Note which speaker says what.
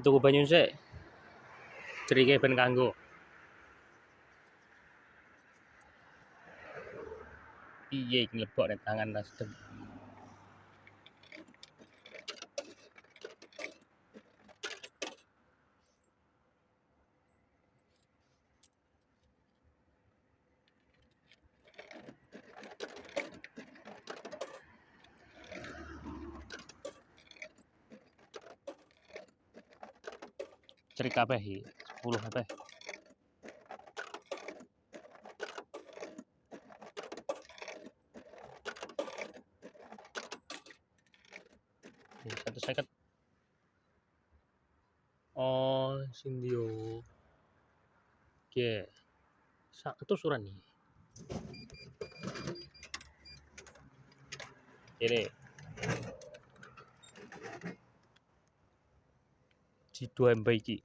Speaker 1: Tuku banyu sik. Jerike ben kanggo. Piye iki nglebok ning tangan Nasdem. Cerik kabeh iki, 10 kabeh. Iki 150. Oh, sing ndi yo? Oke. Sak ketusuran iki. Kene. G2 MB iki.